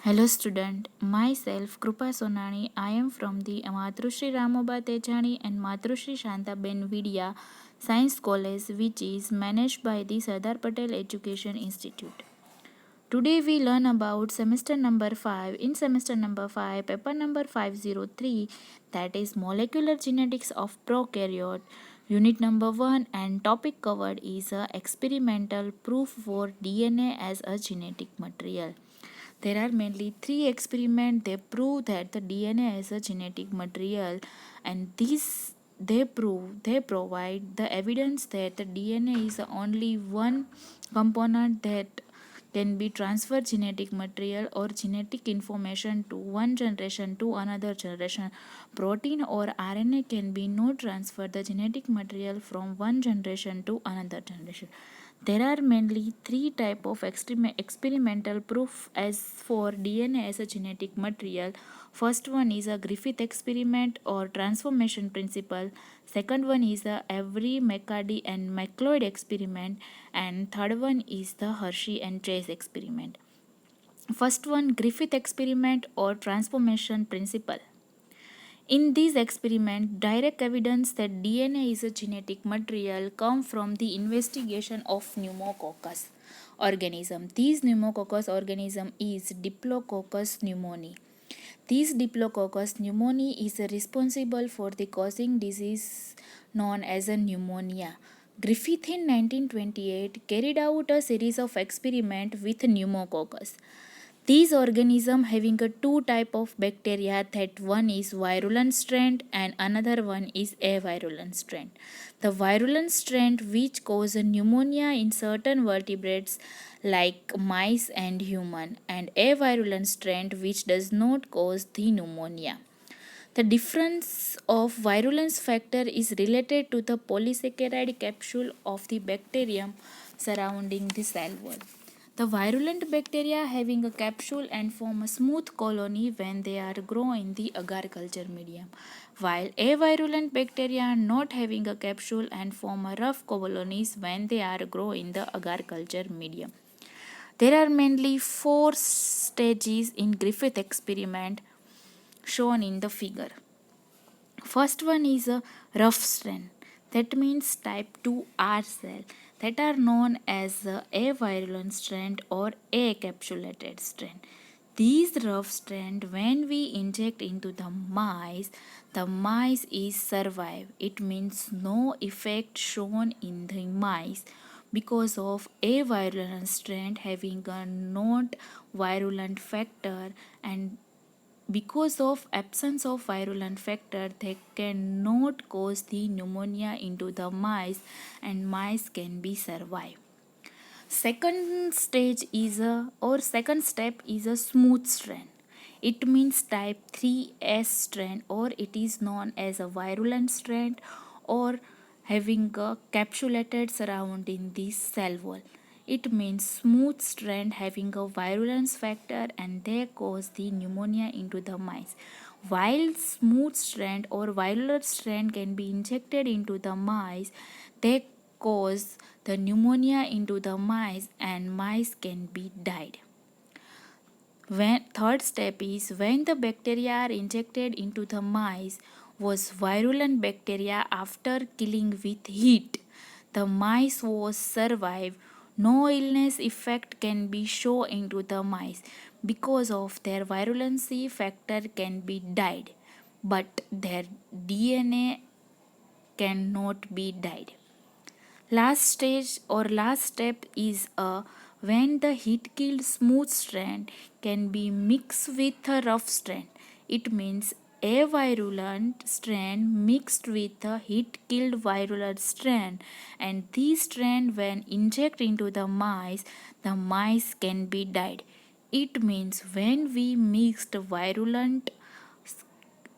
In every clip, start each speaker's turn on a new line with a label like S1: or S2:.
S1: Hello student, myself Krupa Sonani. I am from the Matrushri Ramoba Tejani and Matrushri Shantaben Vidya Science College, which is managed by the Sardar Patel Education Institute. Today we learn about semester number 5. In semester number 5, paper number 503, that is molecular genetics of prokaryote. Unit number 1 and topic covered is experimental proof for DNA as a genetic material. There are mainly three experiments. They prove that the DNA is a genetic material, and these they provide the evidence that the DNA is only one component that can be transferred genetic material or genetic information to one generation to another generation. Protein or RNA can be not transfer the genetic material from one generation to another generation. There are mainly three type of experimental proof as for DNA as a genetic material. First one is a Griffith experiment or transformation principle. Second one is the Avery, McCarty and McLeod experiment, and third one is the Hershey and Chase experiment. First one, Griffith experiment or transformation principle. In this experiment, direct evidence that DNA is a genetic material come from the investigation of pneumococcus organism. This pneumococcus organism is Diplococcus pneumoniae. This Diplococcus pneumoniae is responsible for the causing disease known as a pneumonia. Griffith in 1928 carried out a series of experiments with pneumococcus. These organisms having a two type of bacteria, that one is virulent strain and another one is avirulent strain. The virulent strain which cause pneumonia in certain vertebrates like mice and human, and avirulent strain which does not cause the pneumonia. The difference of virulence factor is related to the polysaccharide capsule of the bacterium surrounding the cell wall. The virulent bacteria having a capsule and form a smooth colony when they are grown in the agar culture medium, while avirulent bacteria not having a capsule and form a rough colonies when they are grown in the agar culture medium. There are mainly four stages in Griffith experiment shown in the figure. First one is a rough strain, that means type 2R cell, that are known as a virulent strain or a encapsulated strain. These rough strain, when we inject into the mice is survive. It means no effect shown in the mice because of a virulent strain having a not virulent factor, and because of absence of virulent factor, they cannot cause the pneumonia into the mice, and mice can be survive. Second step is a smooth strain. It means type 3S strain, or it is known as a virulent strain, or having a capsulated surrounding the cell wall. It means smooth strain having a virulence factor and they cause the pneumonia into the mice. While smooth strain or virular strain can be injected into the mice, they cause the pneumonia into the mice and mice can be died. Third step is when the bacteria are injected into the mice was virulent bacteria after killing with heat. The mice was survive. No illness effect can be shown into the mice because of their virulency factor can be died, but their DNA cannot be died. Last stage or last step is a when the heat killed smooth strand can be mixed with a rough strand. It means a virulent strand mixed with a heat killed virulent strand, and these strand when injected into the mice can be died. It means when we mixed virulent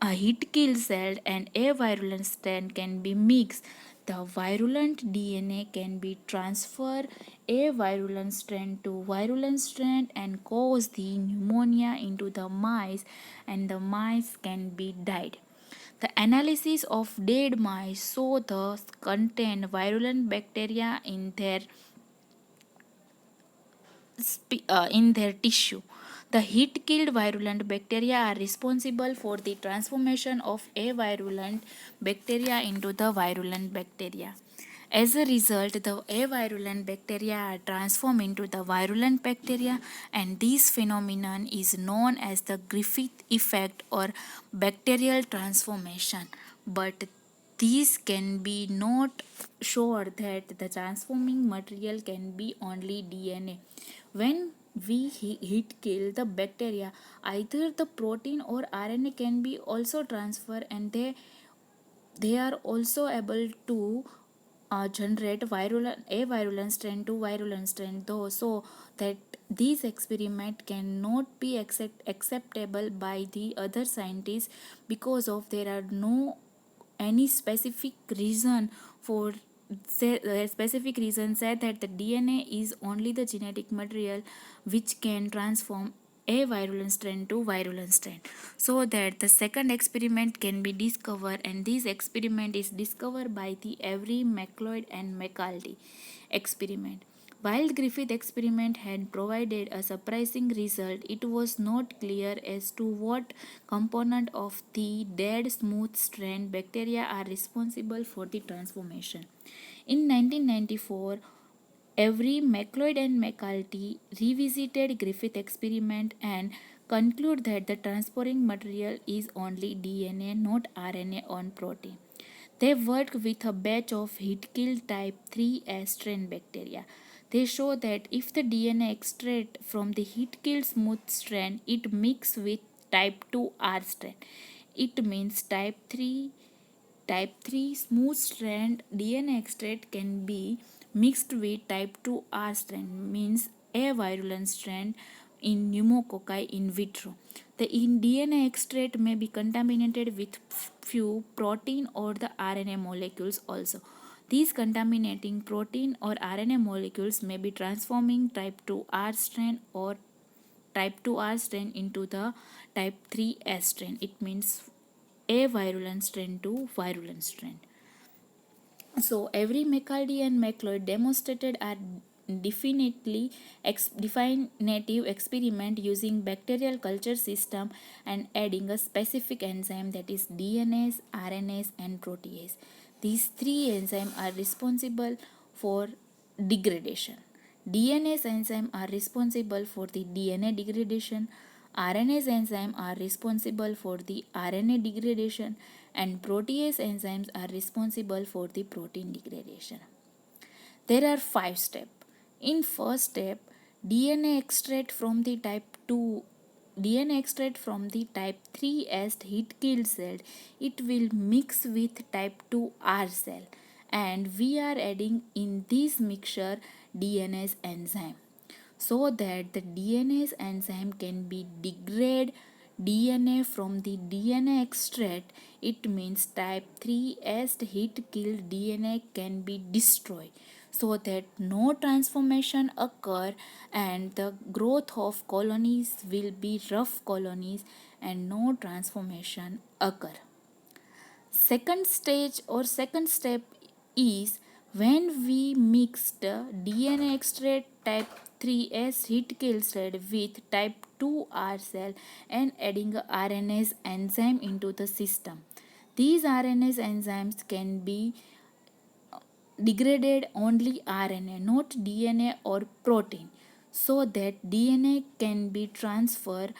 S1: a heat kill cell and a virulent strain can be mixed. The virulent DNA can be transferred a virulent strain to virulent strain and cause the pneumonia into the mice, and the mice can be died. The analysis of dead mice show the contain virulent bacteria in their tissue. The heat-killed virulent bacteria are responsible for the transformation of avirulent bacteria into the virulent bacteria. As a result, the avirulent bacteria are transformed into the virulent bacteria, and this phenomenon is known as the Griffith effect or bacterial transformation. But these can be not sure that the transforming material can be only DNA. When we heat kill the bacteria, either the protein or RNA can be also transferred, and they are also able to generate a virulent strain to virulent strain, though, so that these experiment cannot be acceptable by the other scientists because of there are no any specific reason for specific reason said that the DNA is only the genetic material which can transform a virulent strain to virulent strain, so that the second experiment can be discovered, and this experiment is discovered by the Avery, MacLeod and McCarthy experiment. While Griffith experiment had provided a surprising result, it was not clear as to what component of the dead smooth strand bacteria are responsible for the transformation. In 1994, Avery, MacLeod and McCarthy revisited Griffith experiment and conclude that the transporting material is only DNA, not RNA or protein. They worked with a batch of heat-killed type 3S strain bacteria. They show that if the DNA extract from the heat-killed smooth strand, it mixes with type 2R strain. It means type 3 smooth strand DNA extract can be mixed with type 2R strand, means a virulent strand in pneumococci in vitro. The DNA extract may be contaminated with few protein or the RNA molecules also. These contaminating protein or RNA molecules may be transforming type 2R strand or type 2R strain into the type 3S strain. It means a virulent strain to virulent strain. So every McCarthy and MacLeod demonstrated a definitive experiment using bacterial culture system and adding a specific enzyme, that is DNase, RNase and protease. These three enzymes are responsible for degradation. DNase enzyme are responsible for the DNA degradation, RNase enzymes are responsible for the RNA degradation, and protease enzymes are responsible for the protein degradation. There are 5 steps. In first step, DNA extract from the type 2 DNA extract from the type 3S heat killed cell, it will mix with type 2R cell, and we are adding in this mixture DNase enzyme, so that the DNase enzyme can be degrade DNA from the DNA extract. It means type 3S heat killed DNA can be destroyed, so that no transformation occur and the growth of colonies will be rough colonies and no transformation occur. Second stage or second step is when we mixed DNA extract type 3S heat kill cell with type 2R cell and adding a RNase enzyme into the system. These RNase enzymes can be degraded only RNA, not DNA or protein, so that DNA can be transferred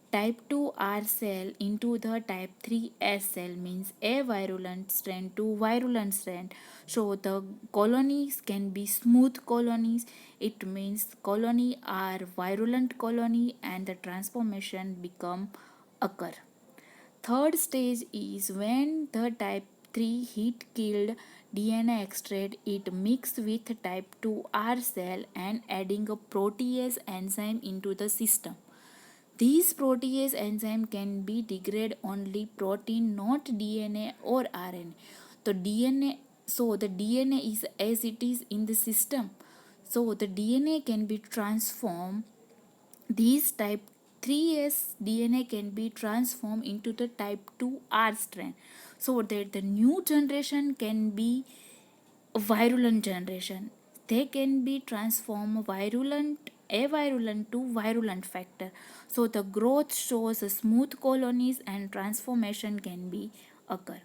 S1: type 2R cell into the type 3S cell, means a virulent strain to virulent strain. So the colonies can be smooth colonies. It means colony are virulent colony and the transformation become occur. Third stage is when the type 3 heat killed DNA extract it mixed with type 2R cell and adding a protease enzyme into the system. These protease enzyme can be degrade only protein, not DNA or RNA. The DNA is as it is in the system. So the DNA can be transformed. These type 3S DNA can be transformed into the type 2R strain, so that the new generation can be a virulent generation. They can be transformed virulent avirulent to virulent factor. So the growth shows smooth colonies and transformation can be occur.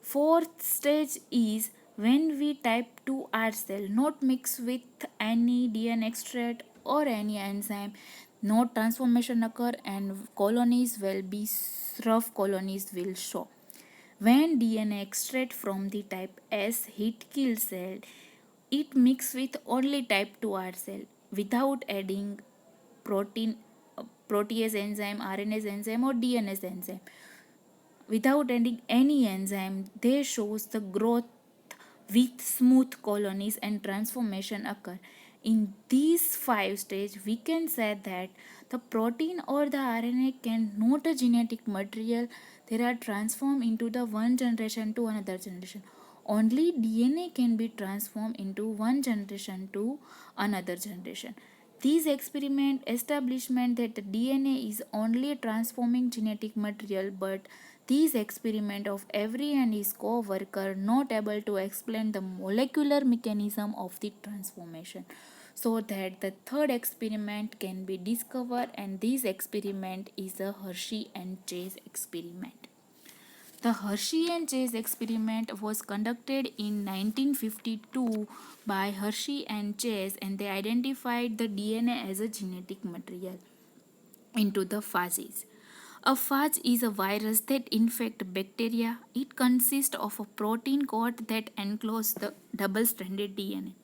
S1: Fourth stage is when we type to our cell, not mix with any DNA extract or any enzyme, no transformation occur and colonies will be rough colonies will show. When DNA extract from the type S hit kill cell, it mix with only type 2R cell without adding protein, protease enzyme, RNase enzyme or DNase enzyme. Without adding any enzyme, they shows the growth with smooth colonies and transformation occur. In these five stages, we can say that the protein or the RNA can not a genetic material. They are transformed into the one generation to another generation. Only DNA can be transformed into one generation to another generation. These experiments establishment that the DNA is only transforming genetic material, but these experiments of Avery and his co-worker not able to explain the molecular mechanism of the transformation. So that the third experiment can be discovered, and this experiment is a Hershey and Chase experiment. The Hershey and Chase experiment was conducted in 1952 by Hershey and Chase, and they identified the DNA as a genetic material into the phages. A phage is a virus that infects bacteria. It consists of a protein coat that encloses the double-stranded DNA.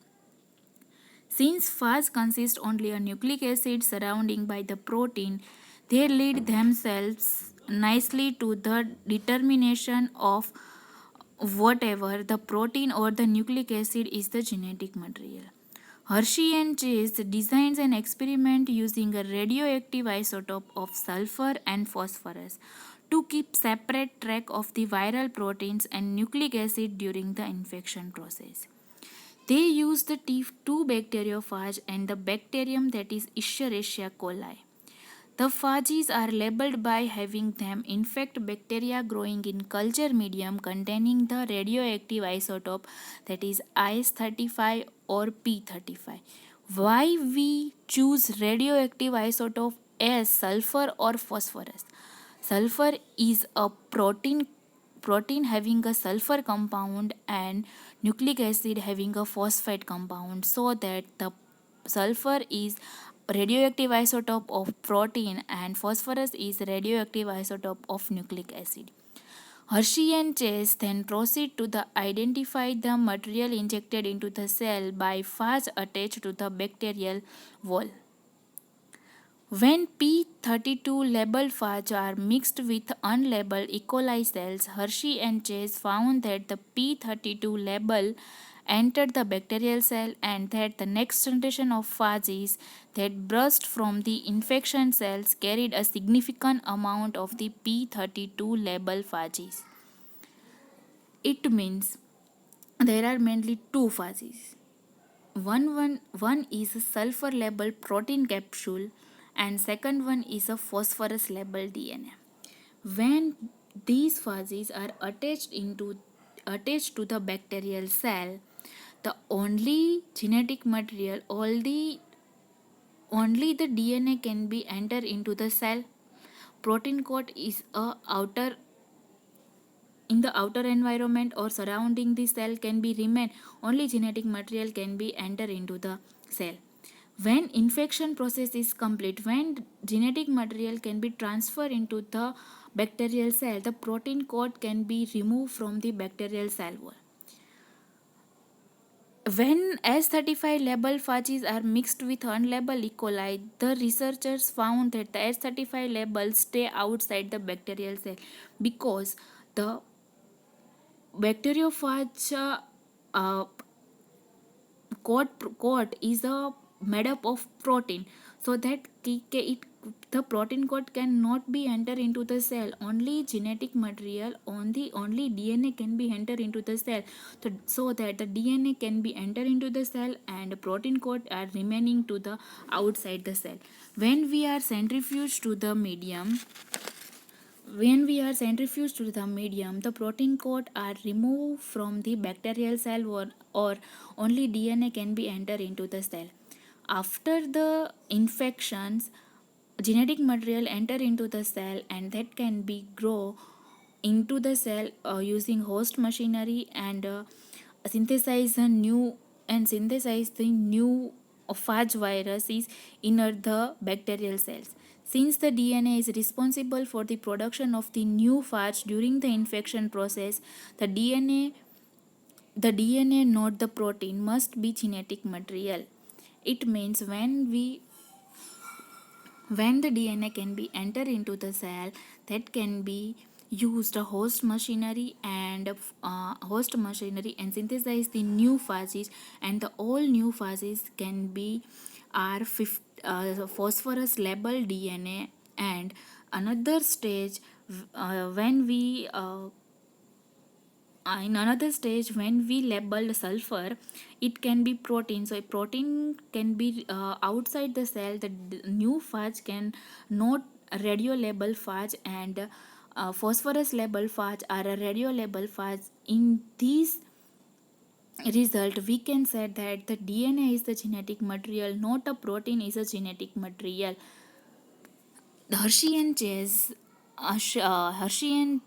S1: Since phage consists only of nucleic acid surrounding by the protein, they lead themselves nicely to the determination of whatever the protein or the nucleic acid is the genetic material. Hershey and Chase designed an experiment using a radioactive isotope of sulfur and phosphorus to keep separate track of the viral proteins and nucleic acid during the infection process. They used the two bacteriophage and the bacterium that is Escherichia coli. The phages are labeled by having them infect bacteria growing in culture medium containing the radioactive isotope that is IS-35 or P-35. Why we choose radioactive isotope as sulfur or phosphorus? Sulfur is a protein having a sulfur compound and nucleic acid having a phosphate compound, so that the sulfur is radioactive isotope of protein and phosphorus is radioactive isotope of nucleic acid. Hershey and Chase then proceed to identify the material injected into the cell by phage attached to the bacterial wall. When P32 labeled phage are mixed with unlabeled E. coli cells, Hershey and Chase found that the P32 label entered the bacterial cell and that the next generation of phages that burst from the infection cells carried a significant amount of the P32 label phages. It means there are mainly two phases. One is a sulfur labeled protein capsule and second one is a phosphorus labeled DNA. When these phages are attached to the bacterial cell, the only genetic material, only the DNA can be entered into the cell. Protein coat is in the outer environment or surrounding the cell can be remain. Only genetic material can be entered into the cell. When infection process is complete, when genetic material can be transferred into the bacterial cell, the protein coat can be removed from the bacterial cell wall. When S35 labeled phages are mixed with unlabeled E. coli, the researchers found that the S35 labels stay outside the bacterial cell because the bacteriophage coat is made up of protein, so that the protein coat cannot be entered into the cell. Only genetic material, only DNA can be entered into the cell, so that the DNA can be entered into the cell and protein coat are remaining to the outside the cell. When we are centrifuged to the medium, the protein coat are removed from the bacterial cell or only DNA can be entered into the cell. After the infections, genetic material enter into the cell, and that can be grow into the cell using host machinery and synthesize the new phage viruses in the bacterial cells. Since the DNA is responsible for the production of the new phage during the infection process, the DNA, not the protein, must be genetic material. It means when the DNA can be enter into the cell, that can be used a host machinery and synthesize the new phases, and the all new phases can be phosphorus labeled DNA. And another stage, when we in another stage, when we label sulfur, it can be protein. So a protein can be outside the cell. The new phage can not radio label phage, and phosphorus label phage are a radio label phage. In these result, we can say that the DNA is the genetic material, not a protein is a genetic material. Hershey and Chase, Hershey and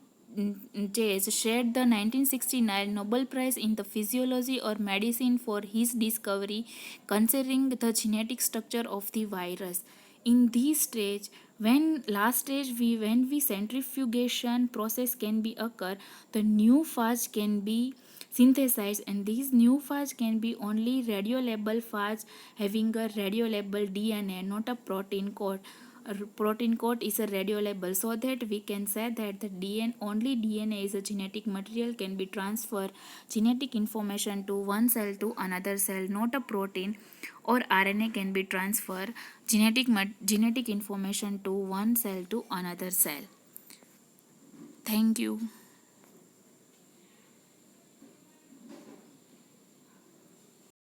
S1: Chase shared the 1969 Nobel Prize in the Physiology or Medicine for his discovery concerning the genetic structure of the virus. In this stage, when we centrifugation process can be occur, the new phage can be synthesized, and these new phage can be only radiolabel phage having a radiolabel DNA, not a protein code. A protein code is a radiolabel, so that we can say that the DNA is a genetic material, can be transfer genetic information to one cell to another cell, not a protein. Or RNA can be transfer genetic information to one cell to another cell. Thank you.